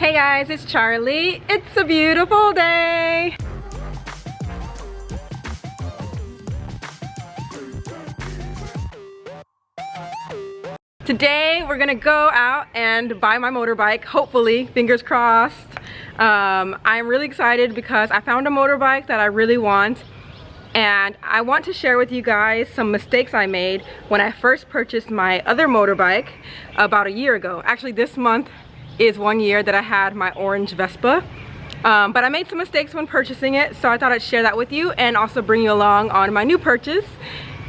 Hey guys, it's Charlie. It's a beautiful day. Today we're gonna go out and buy my motorbike, hopefully, fingers crossed. I'm really excited because I found a motorbike that I really want, and I want to share with you guys some mistakes I made when I first purchased my other motorbike about a year ago. Actually, this month is 1 year that I had my orange Vespa. But I made some mistakes when purchasing it, so I thought I'd share that with you and also bring you along on my new purchase.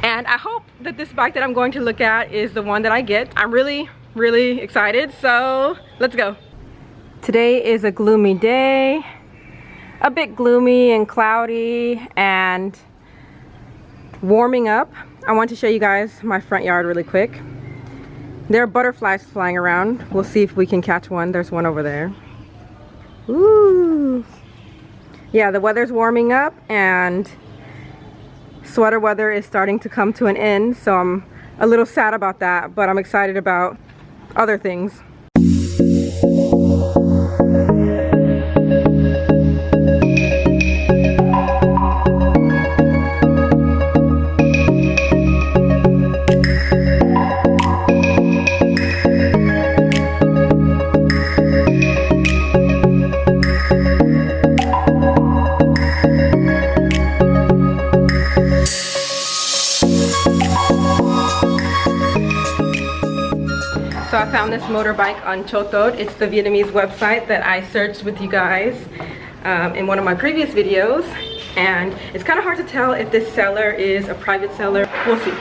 And I hope that this bike that I'm going to look at is the one that I get. I'm really excited, so let's go. Today is a gloomy day, a bit gloomy and cloudy and warming up. I want to show you guys my front yard really quick. There are butterflies flying around. We'll see if we can catch one. There's one over there. Ooh. Yeah, the weather's warming up and sweater weather is starting to come to an end, so I'm a little sad about that, but I'm excited about other things. So I found this motorbike on Chotot. It's the Vietnamese website that I searched with you guys in one of my previous videos. And it's kind of hard to tell if this seller is a private seller. We'll see.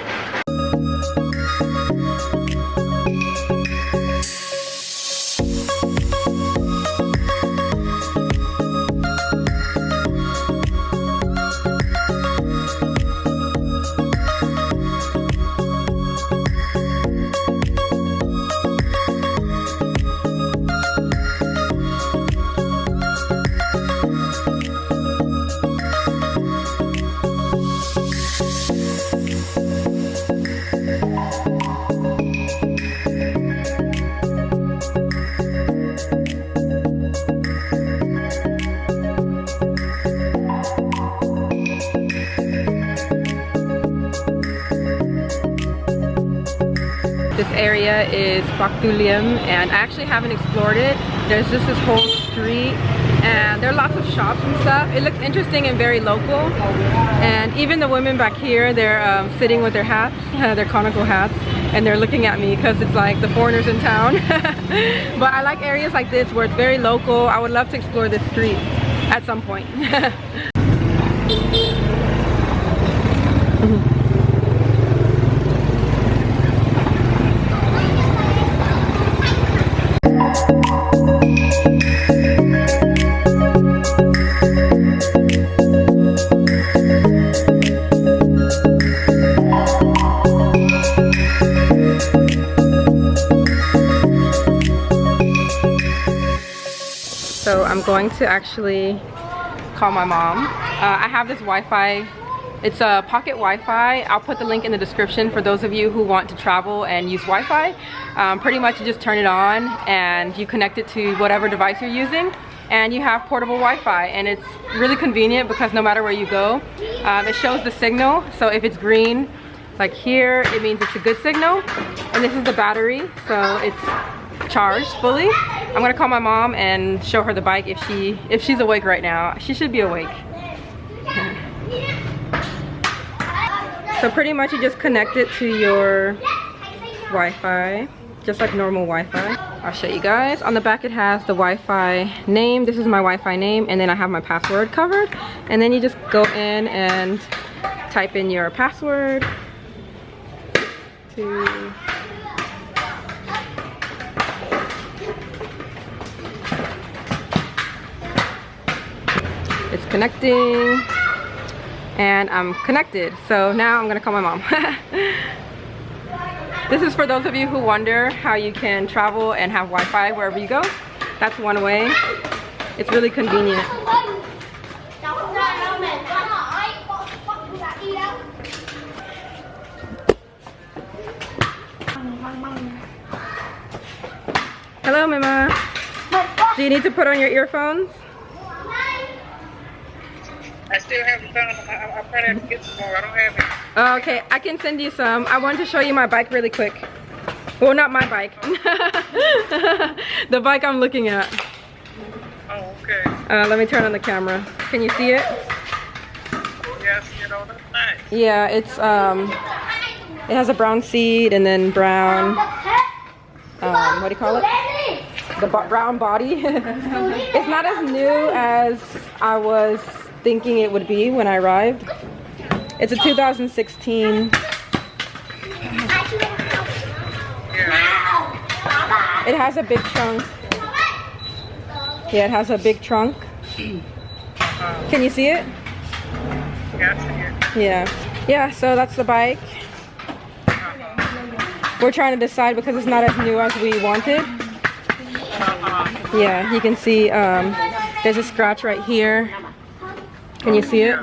This area is Pak Tuliam, and I actually haven't explored it. There's just this whole street and there are lots of shops and stuff. It looks interesting and very local, and even the women back here, they're sitting with their hats, their conical hats, and they're looking at me because it's like the foreigners in town. But I like areas like this where it's very local. I would love to explore this street at some point. So I'm going to actually call my mom. I have this Wi-Fi. It's a pocket Wi-Fi. I'll put the link in the description for those of you who want to travel and use Wi-Fi. Pretty much you just turn it on and you connect it to whatever device you're using, and you have portable Wi-Fi, and it's really convenient because no matter where you go, it shows the signal. So if it's green, like here, it means it's a good signal. And this is the battery, so it's charged fully. I'm gonna call my mom and show her the bike if she's awake right now. She should be awake. So pretty much you just connect it to your Wi-Fi, just like normal Wi-Fi. I'll show you guys. On the back it has the Wi-Fi name. This is my Wi-Fi name, and then I have my password covered. And then you just go in and type in your password to it's connecting, and I'm connected. So now I'm gonna call my mom. This is for those of you who wonder how you can travel and have Wi-Fi wherever you go. That's one way. It's really convenient. Hello, Mama. Do you need to put on your earphones? I still haven't found them. I probably have to get some more. I don't have any. Okay, I can send you some. I wanted to show you my bike really quick. Well, not my bike. The bike I'm looking at. Oh, okay. Let me turn on the camera. Can you see it? Yes, you know, that's nice. Yeah, it's it has a brown seat and then brown what do you call it? The brown body. It's not as new as I was thinking it would be when I arrived. It's a 2016. It has a big trunk. Yeah, it has a big trunk. Can you see it? Yeah. Yeah, so that's the bike. We're trying to decide because it's not as new as we wanted. Yeah, you can see there's a scratch right here. Can you see it?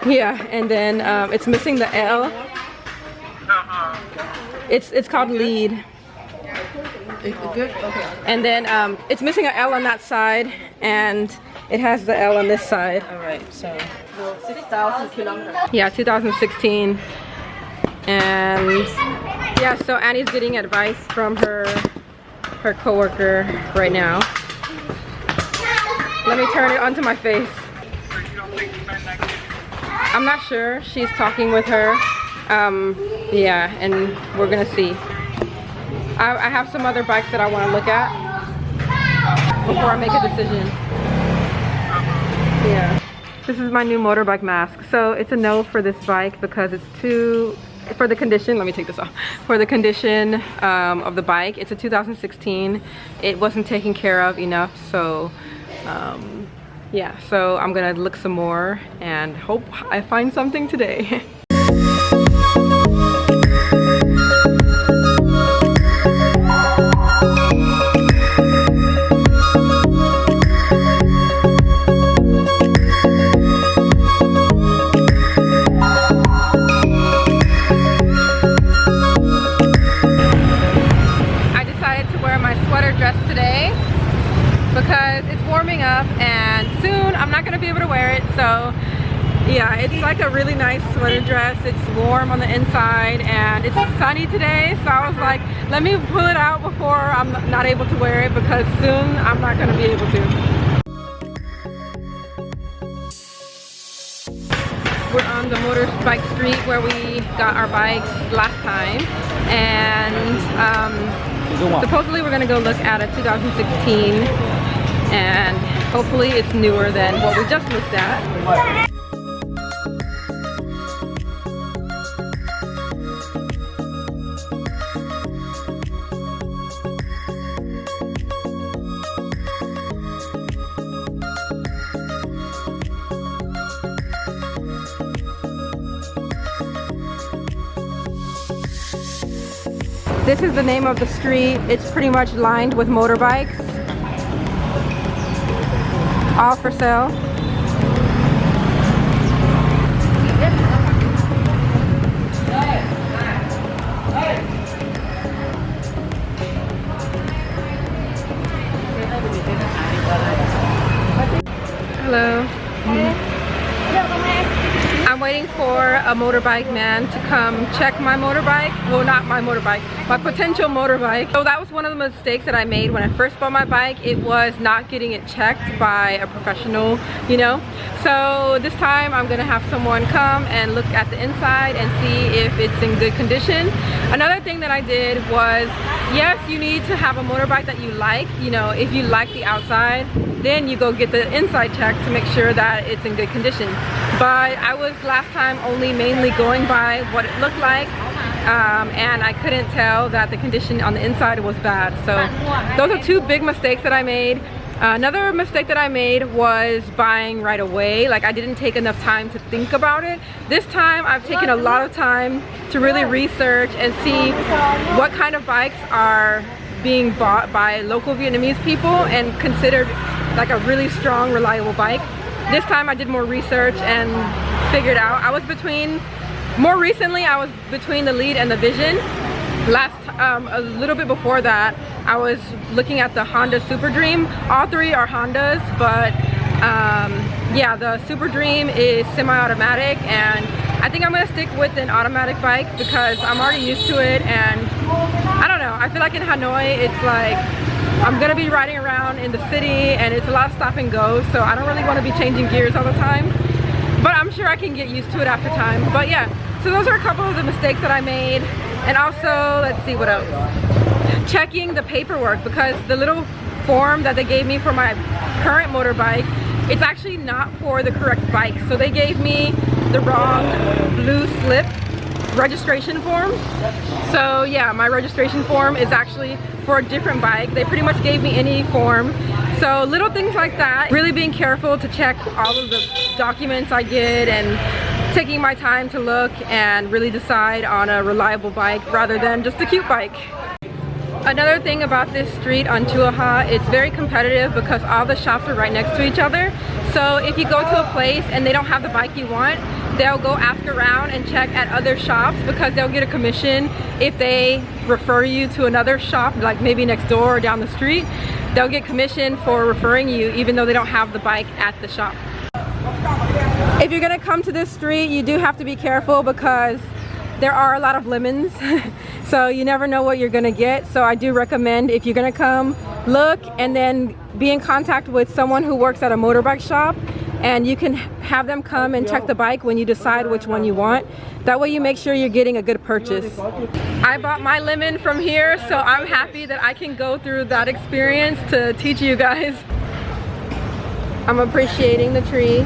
Yeah, and then it's missing the L. It's called lead. And then it's missing an L on that side, and it has the L on this side. Alright, so 6,000 kilometers. Yeah, 2016. And yeah, so Annie's getting advice from her coworker right now. Let me turn it onto my face. I'm not sure. She's talking with her. Yeah, and we're gonna see. I have some other bikes that I want to look at before I make a decision. Yeah. This is my new motorbike mask. So it's a no for this bike because it's too, for the condition, let me take this off. For the condition of the bike, it's a 2016. It wasn't taken care of enough, so yeah, so I'm gonna look some more and hope I find something today. Because it's warming up and soon I'm not going to be able to wear it, so yeah, it's like a really nice sweater dress. It's warm on the inside and it's sunny today, so I was like, let me pull it out before I'm not able to wear it because soon I'm not going to be able to. We're on the motorbike street where we got our bikes last time, and supposedly we're gonna go look at a 2016, and hopefully it's newer than what we just looked at. This is the name of the street. It's pretty much lined with motorbikes. All for sale. Hello. I'm waiting for a motorbike man to come check my motorbike. Well, not my motorbike, my potential motorbike. So that was one of the mistakes that I made when I first bought my bike. It was not getting it checked by a professional, you know. So this time I'm gonna have someone come and look at the inside and see if it's in good condition. Another thing that I did was, yes, you need to have a motorbike that you like. You know, if you like the outside, then you go get the inside check to make sure that it's in good condition. But I was last time only mainly going by what it looked like, and I couldn't tell that the condition on the inside was bad. So those are two big mistakes that I made. Another mistake that I made was buying right away. Like, I didn't take enough time to think about it. This time I've taken a lot of time to really research and see what kind of bikes are being bought by local Vietnamese people and considered like a really strong, reliable bike. This time I did more research and figured out. More recently I was between the Lead and the Vision. A little bit before that I was looking at the Honda Super Dream. All three are Hondas, but yeah, the Super Dream is semi-automatic, and I think I'm gonna stick with an automatic bike because I'm already used to it. And I don't know, I feel like in Hanoi it's like I'm gonna be riding around in the city and it's a lot of stop and go, so I don't really want to be changing gears all the time, but I'm sure I can get used to it after time. But yeah, so those are a couple of the mistakes that I made. And also, let's see what else, checking the paperwork, because the little form that they gave me for my current motorbike, it's actually not for the correct bike. So they gave me the wrong blue slip registration form. So yeah, my registration form is actually for a different bike. They pretty much gave me any form. So little things like that, really being careful to check all of the documents I get and taking my time to look and really decide on a reliable bike rather than just a cute bike. Another thing about this street on Ahhh, it's very competitive because all the shops are right next to each other. So if you go to a place and they don't have the bike you want, they'll go ask around and check at other shops because they'll get a commission if they refer you to another shop, like maybe next door or down the street. They'll get commission for referring you even though they don't have the bike at the shop. If you're gonna come to this street, you do have to be careful because there are a lot of lemons. So you never know what you're gonna get. So I do recommend, if you're gonna come, look and then be in contact with someone who works at a motorbike shop, and you can have them come and check the bike when you decide which one you want. That way you make sure you're getting a good purchase. I bought my lemon from here, so I'm happy that I can go through that experience to teach you guys. I'm appreciating the tree.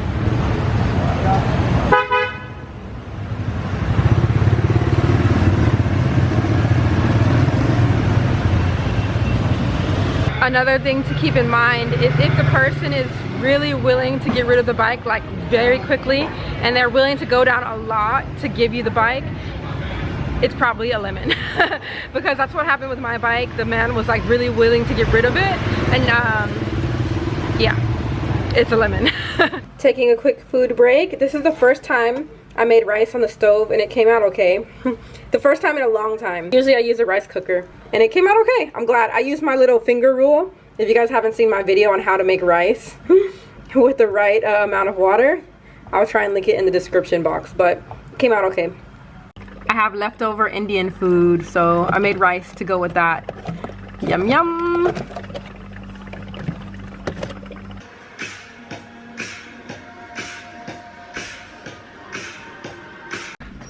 Another thing to keep in mind is if the person is really willing to get rid of the bike like very quickly and they're willing to go down a lot to give you the bike, it's probably a lemon. Because that's what happened with my bike. The man was like really willing to get rid of it, and yeah, it's a lemon. Taking a quick food break. This is the first time I made rice on the stove and it came out okay. The first time in a long time. Usually I use a rice cooker and it came out okay. I'm glad. I used my little finger rule. If you guys haven't seen my video on how to make rice with the right amount of water, I'll try and link it in the description box, but it came out okay. I have leftover Indian food, so I made rice to go with that. Yum yum.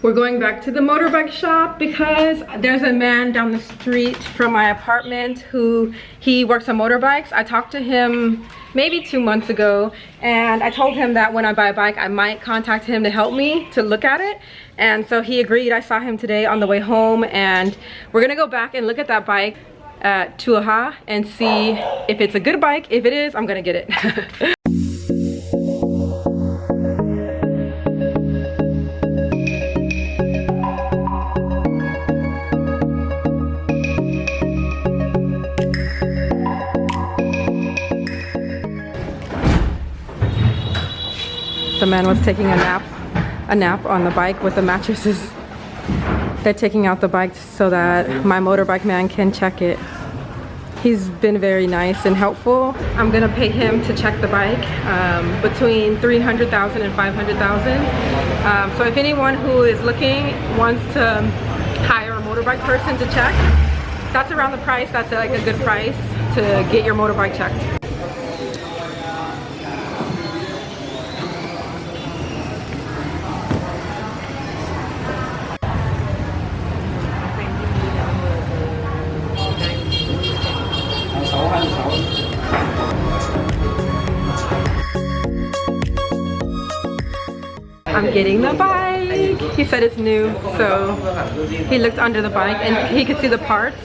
We're going back to the motorbike shop because there's a man down the street from my apartment who he works on motorbikes. I talked to him maybe 2 months ago, and I told him that when I buy a bike I might contact him to help me to look at it, and so he agreed. I saw him today on the way home, and we're gonna go back and look at that bike at Ahhh and see if it's a good bike. If it is, I'm gonna get it. The man was taking a nap on the bike with the mattresses. They're taking out the bike so that my motorbike man can check it. He's been very nice and helpful. I'm gonna pay him to check the bike between 300,000 and 500,000. So if anyone who is looking wants to hire a motorbike person to check, that's around the price. That's like a good price to get your motorbike checked. I'm getting the bike. He said it's new, so he looked under the bike and he could see the parts,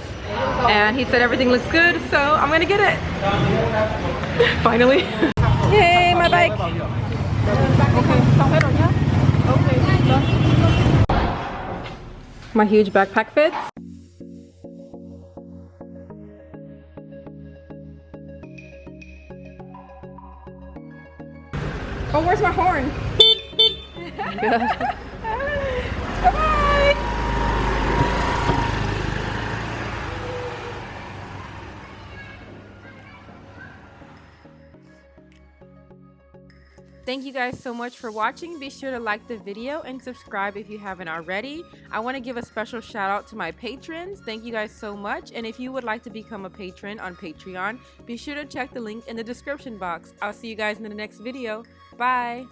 and he said everything looks good, so I'm gonna get it. Finally. Yay, my bike. My huge backpack fits. Oh, where's my horn? Bye-bye! Thank you guys so much for watching. Be sure to like the video and subscribe if you haven't already. I want to give a special shout out to my patrons. Thank you guys so much. And if you would like to become a patron on Patreon, be sure to check the link in the description box. I'll see you guys in the next video. Bye.